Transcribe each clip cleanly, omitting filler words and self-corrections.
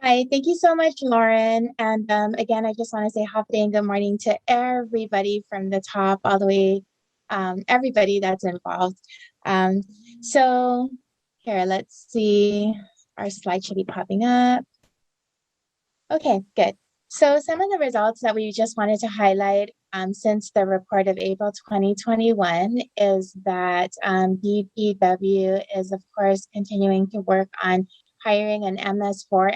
Hi, thank you so much, Lauren. And again, I just want to say happy and good morning to everybody from the top all the way, everybody that's involved. Um, so here, let's see. Our slide should be popping up. Okay, good. So some of the results that we just wanted to highlight since the report of April 2021 is that DPW is, of course, continuing to work on hiring an MS4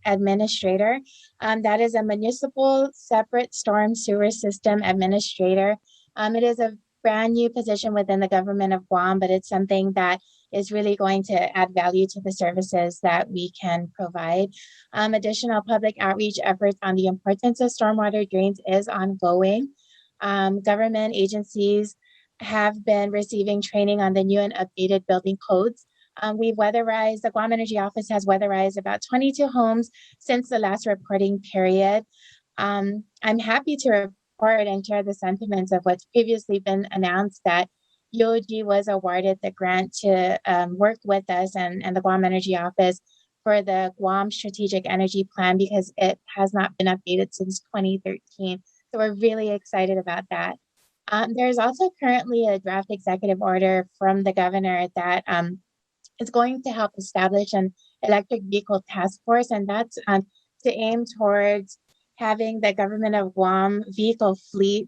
administrator. That is a municipal separate storm sewer system administrator. It is a brand new position within the government of Guam, but it's something that is really going to add value to the services that we can provide. Additional public outreach efforts on the importance of stormwater drains is ongoing. Government agencies have been receiving training on the new and updated building codes. We've weatherized, the Guam Energy Office has weatherized about 22 homes since the last reporting period. I'm happy to report and share the sentiments of what's previously been announced that UOG was awarded the grant to work with us and the Guam Energy Office for the Guam Strategic Energy Plan because it has not been updated since 2013. So we're really excited about that. There's also currently a draft executive order from the governor that is going to help establish an electric vehicle task force, and that's to aim towards having the government of Guam vehicle fleet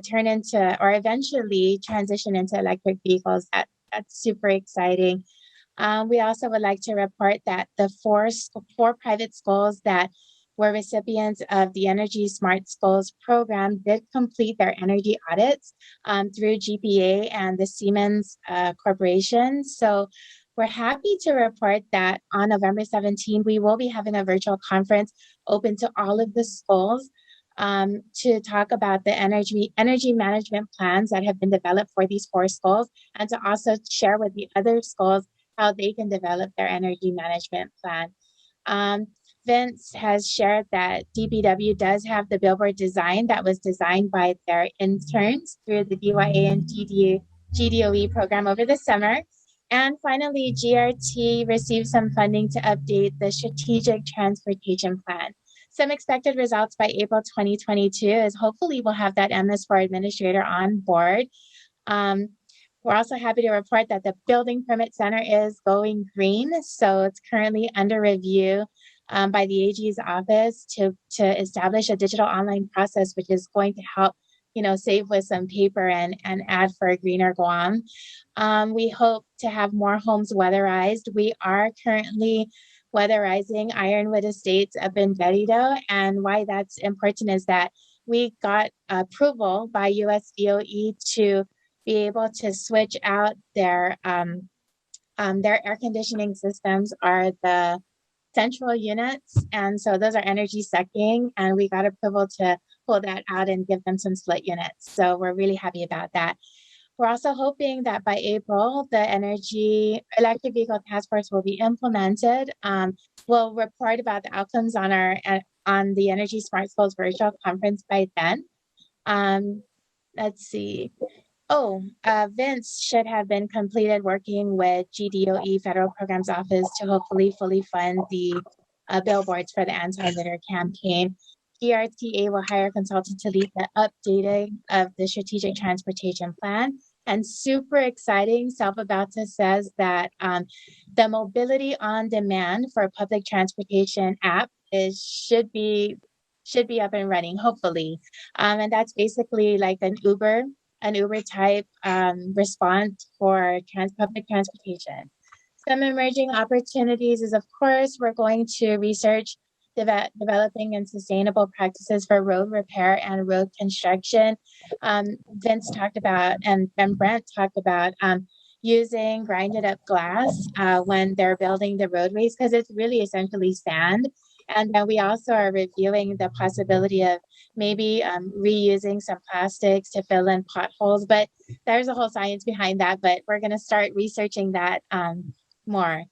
turn into or eventually transition into electric vehicles. That's super exciting. We also would like to report that the four private schools that were recipients of the Energy Smart Schools program did complete their energy audits through GPA and the Siemens Corporation. So we're happy to report that on November 17, we will be having a virtual conference open to all of the schools to talk about the energy management plans that have been developed for these four schools and to also share with the other schools how they can develop their energy management plan. Vince has shared that DPW does have the billboard design that was designed by their interns through the DYA and GDOE program over the summer. And finally, GRT received some funding to update the strategic transportation plan. Some expected results by April 2022 is hopefully we'll have that MS4 administrator on board. We're also happy to report that the building permit center is going green. So it's currently under review by the AG's office to establish a digital online process, which is going to help, save with some paper and add for a greener Guam. We hope to have more homes weatherized. We are currently weatherizing Ironwood Estates up in Derrida. And why that's important is that we got approval by US DOE to be able to switch out their air conditioning systems are the central units. And so those are energy sucking, and we got approval to pull that out and give them some split units. So we're really happy about that. We're also hoping that by April, the energy electric vehicle task force will be implemented. We'll report about the outcomes on the Energy Smart Schools virtual conference by then. Let's see. Vince should have been completed working with GDOE Federal Programs Office to hopefully fully fund the billboards for the anti-litter campaign. GRTA will hire a consultant to lead the updating of the strategic transportation plan. And super exciting, Selva Bauta says that the mobility on demand for public transportation app should be up and running, hopefully. And that's basically like an Uber type response for public transportation. Some emerging opportunities is, of course, we're going to research developing and sustainable practices for road repair and road construction. Vince talked about, and Brent talked about using grinded up glass when they're building the roadways, because it's really essentially sand. And then we also are reviewing the possibility of maybe reusing some plastics to fill in potholes, but there's a whole science behind that, but we're going to start researching that more.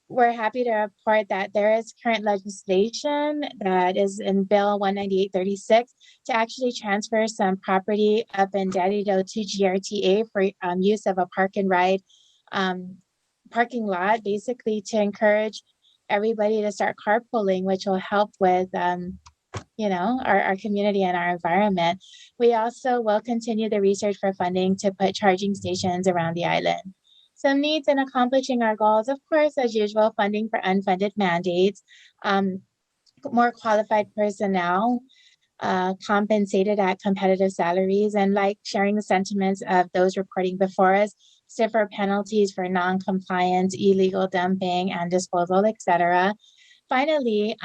We're happy to report that there is current legislation that is in Bill 19836 to actually transfer some property up in Daddido to GRTA for use of a park and ride parking lot, basically to encourage everybody to start carpooling, which will help with our community and our environment. We also will continue the research for funding to put charging stations around the island. Some needs in accomplishing our goals, of course, as usual, funding for unfunded mandates, um, more qualified personnel, compensated at competitive salaries, and like sharing the sentiments of those reporting before us, stiffer penalties for non-compliance, illegal dumping and disposal, etc. Finally,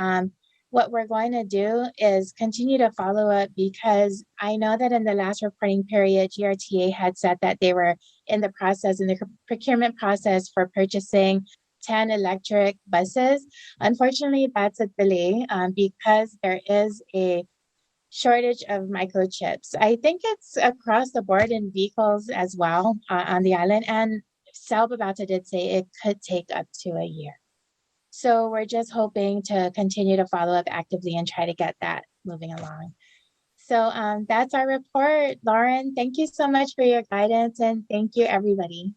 what we're going to do is continue to follow up, because I know that in the last reporting period, GRTA had said that they were in the procurement process for purchasing 10 electric buses. Unfortunately, that's a delay because there is a shortage of microchips. I think it's across the board in vehicles as well on the island. And Salbabata did say it could take up to a year. So we're just hoping to continue to follow up actively and try to get that moving along. So that's our report. Lauren, thank you so much for your guidance, and thank you, everybody.